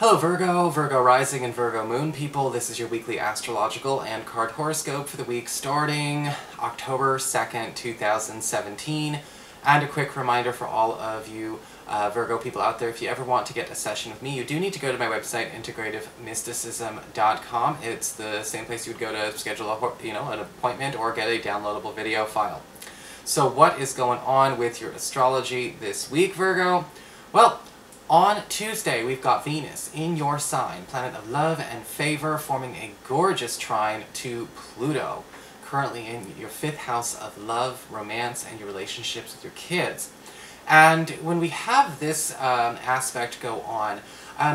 Hello Virgo, Virgo Rising and Virgo Moon people. This is your weekly astrological and card horoscope for the week starting October 2nd, 2017. And a quick reminder for all of you Virgo people out there, if you ever want to get a session with me, you do need to go to my website, integrativemysticism.com. It's the same place you would go to schedule an appointment or get a downloadable video file. So what is going on with your astrology this week, Virgo? Well, on Tuesday, we've got Venus in your sign, planet of love and favor, forming a gorgeous trine to Pluto, currently in your 5th house of love, romance, and your relationships with your kids. And when we have this aspect go on,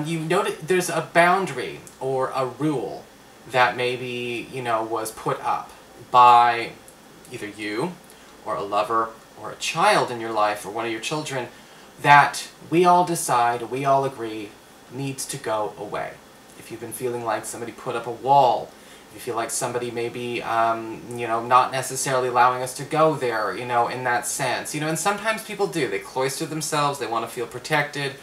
you notice there's a boundary or a rule that maybe, was put up by either you or a lover or a child in your life or one of your children that we all decide, we all agree, needs to go away. If you've been feeling like somebody put up a wall, if you feel like somebody maybe, not necessarily allowing us to go there, in that sense. And sometimes people do. They cloister themselves, they want to feel protected,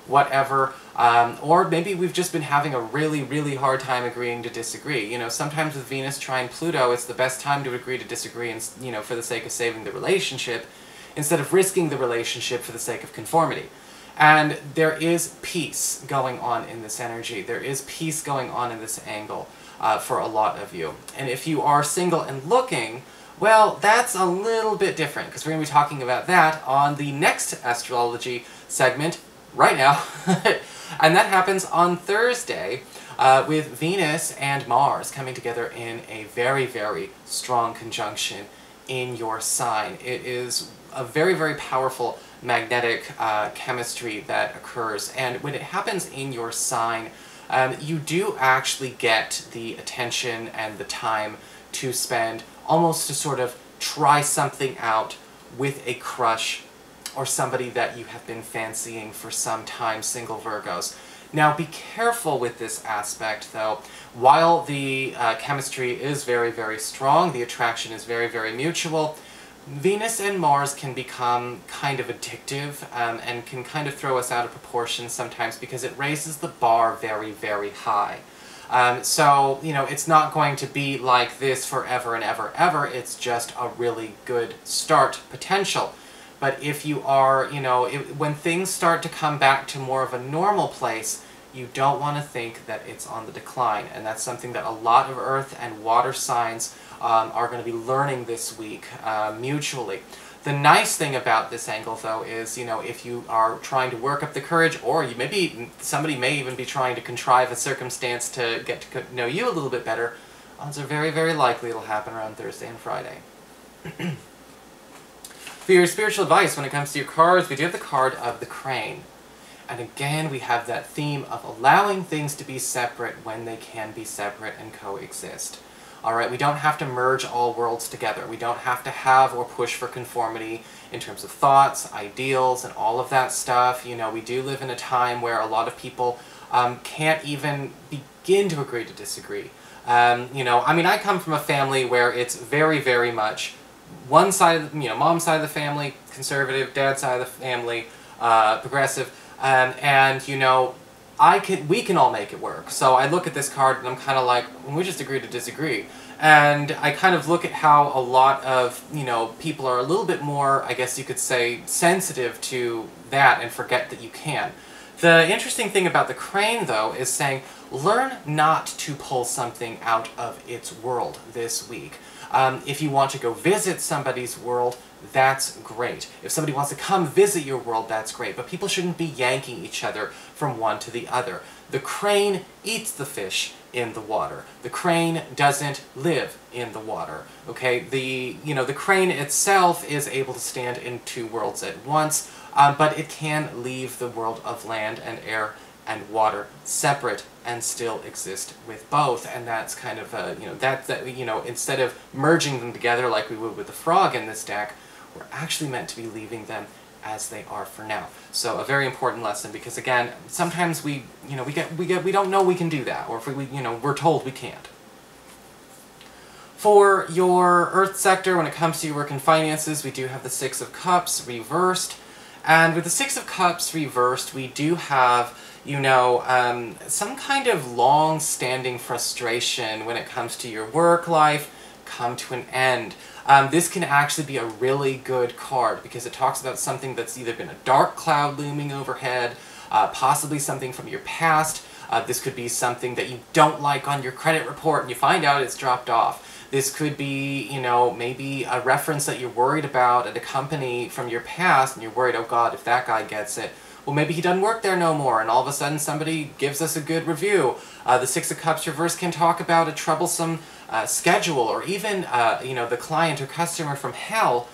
whatever. Or maybe we've just been having a really, really hard time agreeing to disagree. Sometimes with Venus trine Pluto, it's the best time to agree to disagree and, for the sake of saving the relationship, instead of risking the relationship for the sake of conformity. And there is peace going on in this energy. There is peace going on in this angle for a lot of you. And if you are single and looking, well, that's a little bit different, because we're going to be talking about that on the next astrology segment right now. And that happens on Thursday with Venus and Mars coming together in a very, very strong conjunction in your sign. It is a very, very powerful magnetic chemistry that occurs, and when it happens in your sign, you do actually get the attention and the time to spend almost to sort of try something out with a crush or somebody that you have been fancying for some time, single Virgos. Now be careful with this aspect though. While the chemistry is very, very strong, the attraction is very, very mutual, Venus and Mars can become kind of addictive and can kind of throw us out of proportion sometimes because it raises the bar very, very high. So, it's not going to be like this forever and ever, ever. It's just a really good start potential. But if you are, when things start to come back to more of a normal place, you don't want to think that it's on the decline. And that's something that a lot of earth and water signs are going to be learning this week mutually. The nice thing about this angle, though, is, if you are trying to work up the courage, or somebody may even be trying to contrive a circumstance to get to know you a little bit better, odds are very, very likely it'll happen around Thursday and Friday. For your spiritual advice when it comes to your cards, we do have the card of the Crane. And again, we have that theme of allowing things to be separate when they can be separate and coexist. Alright, we don't have to merge all worlds together. We don't have to have or push for conformity in terms of thoughts, ideals, and all of that stuff. We do live in a time where a lot of people can't even begin to agree to disagree. I come from a family where it's very, very much one side, mom's side of the family, conservative, dad's side of the family, progressive, we can all make it work. So I look at this card and I'm kind of like, well, we just agree to disagree. And I kind of look at how a lot of, people are a little bit more, I guess you could say, sensitive to that and forget that you can. The interesting thing about the Crane, though, is saying, learn not to pull something out of its world this week. If you want to go visit somebody's world, that's great. If somebody wants to come visit your world, that's great. But people shouldn't be yanking each other from one to the other. The Crane eats the fish in the water. The Crane doesn't live in the water. Okay, the Crane itself is able to stand in two worlds at once, but it can leave the world of land and air and water separate and still exist with both. And that's kind of instead of merging them together like we would with the frog in this deck, we're actually meant to be leaving them as they are for now. So a very important lesson, because again, sometimes we don't know we can do that, or if we're told we can't. For your Earth sector, when it comes to your work and finances, we do have the Six of Cups reversed. And with the Six of Cups reversed, we do have, some kind of long-standing frustration when it comes to your work life come to an end. This can actually be a really good card because it talks about something that's either been a dark cloud looming overhead, possibly something from your past. This could be something that you don't like on your credit report and you find out it's dropped off. This could be, maybe a reference that you're worried about at a company from your past and you're worried, oh God, if that guy gets it, well, maybe he doesn't work there no more, and all of a sudden somebody gives us a good review. The Six of Cups reverse can talk about a troublesome schedule, or even, the client or customer from hell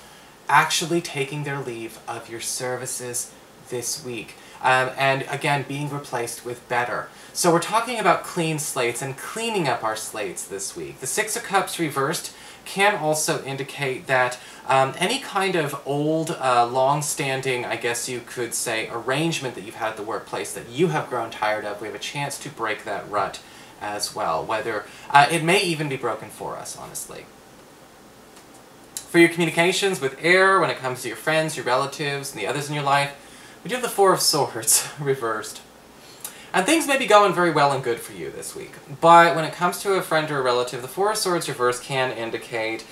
actually taking their leave of your services this week. And again, being replaced with better. So we're talking about clean slates and cleaning up our slates this week. The Six of Cups reversed can also indicate that any kind of old, long-standing, I guess you could say, arrangement that you've had at the workplace that you have grown tired of, we have a chance to break that rut as well. Whether it may even be broken for us, honestly. For your communications with air, when it comes to your friends, your relatives, and the others in your life, we do have the Four of Swords reversed. And things may be going very well and good for you this week. But when it comes to a friend or a relative, the Four of Swords reversed can indicate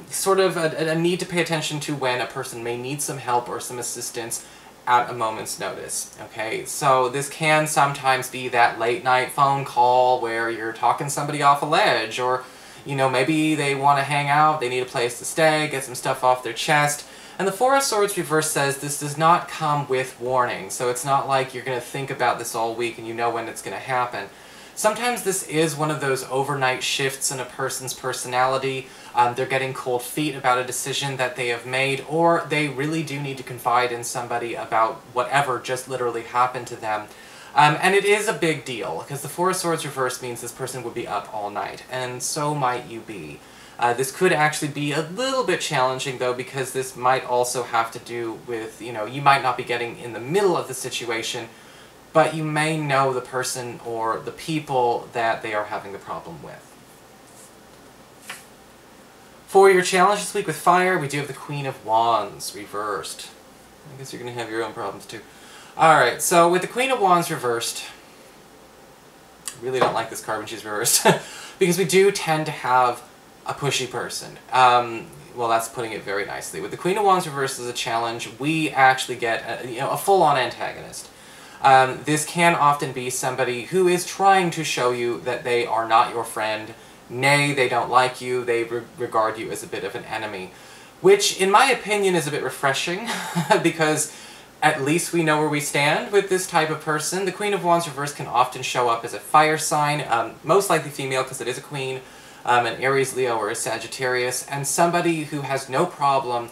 sort of a need to pay attention to when a person may need some help or some assistance at a moment's notice. Okay, so this can sometimes be that late night phone call where you're talking somebody off a ledge, or maybe they want to hang out, they need a place to stay, get some stuff off their chest. And the Four of Swords reverse says this does not come with warning, so it's not like you're going to think about this all week and you know when it's going to happen. Sometimes this is one of those overnight shifts in a person's personality. They're getting cold feet about a decision that they have made, or they really do need to confide in somebody about whatever just literally happened to them. And it is a big deal, because the Four of Swords reverse means this person would be up all night, and so might you be. This could actually be a little bit challenging, though, because this might also have to do with, you might not be getting in the middle of the situation, but you may know the person or the people that they are having the problem with. For your challenge this week with fire, we do have the Queen of Wands reversed. I guess you're going to have your own problems, too. Alright, so with the Queen of Wands reversed, I really don't like this card when she's reversed, because we do tend to have a pushy person. Well, that's putting it very nicely. With the Queen of Wands reversed as a challenge, we actually get a full-on antagonist. This can often be somebody who is trying to show you that they are not your friend, nay, they don't like you, they regard you as a bit of an enemy. Which, in my opinion, is a bit refreshing, because at least we know where we stand with this type of person. The Queen of Wands reversed can often show up as a fire sign, most likely female because it is a queen, an Aries, Leo, or a Sagittarius, and somebody who has no problem,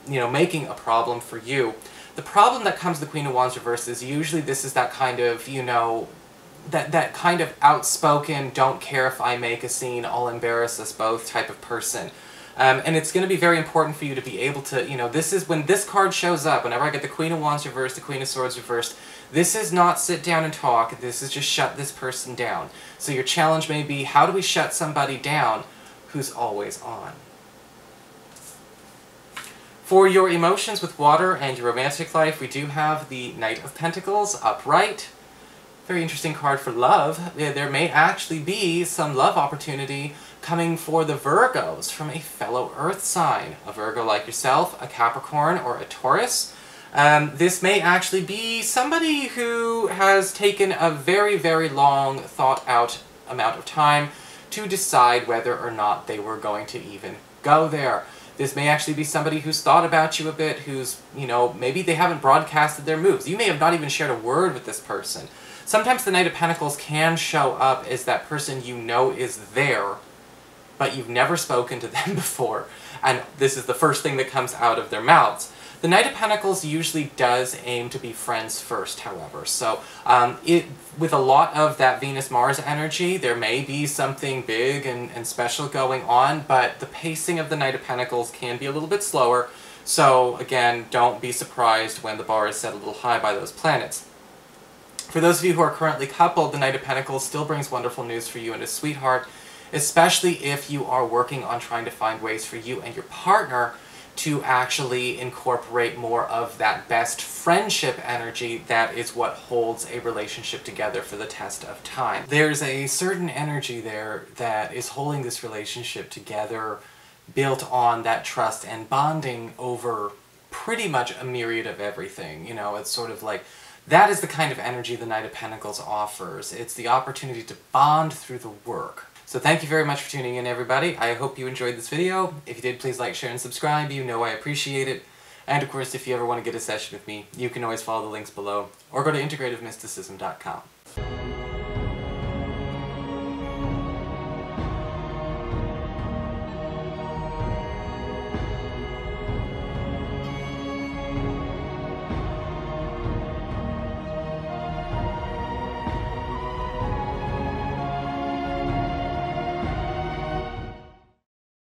making a problem for you. The problem that comes to the Queen of Wands reversed is usually this is that kind of, that kind of outspoken, don't care if I make a scene, I'll embarrass us both type of person. And it's going to be very important for you to be able to, this is when this card shows up, whenever I get the Queen of Wands reversed, the Queen of Swords reversed, this is not sit down and talk, this is just shut this person down. So your challenge may be, how do we shut somebody down who's always on? For your emotions with water and your romantic life, we do have the Knight of Pentacles upright. Very interesting card for love. There may actually be some love opportunity coming for the Virgos from a fellow Earth sign. A Virgo like yourself, a Capricorn, or a Taurus. This may actually be somebody who has taken a very, very long, thought-out amount of time to decide whether or not they were going to even go there. This may actually be somebody who's thought about you a bit, who's, maybe they haven't broadcasted their moves. You may have not even shared a word with this person. Sometimes the Knight of Pentacles can show up as that person is there, but you've never spoken to them before, and this is the first thing that comes out of their mouths. The Knight of Pentacles usually does aim to be friends first, however, so with a lot of that Venus-Mars energy, there may be something big and special going on, but the pacing of the Knight of Pentacles can be a little bit slower, so again, don't be surprised when the bar is set a little high by those planets. For those of you who are currently coupled, the Knight of Pentacles still brings wonderful news for you and a sweetheart, especially if you are working on trying to find ways for you and your partner to actually incorporate more of that best friendship energy that is what holds a relationship together for the test of time. There's a certain energy there that is holding this relationship together, built on that trust and bonding over pretty much a myriad of everything. You know, it's sort of like, that is the kind of energy the Knight of Pentacles offers. It's the opportunity to bond through the work. So thank you very much for tuning in, everybody. I hope you enjoyed this video. If you did, please like, share, and subscribe. You know I appreciate it. And of course, if you ever want to get a session with me, you can always follow the links below, or go to integrativemysticism.com.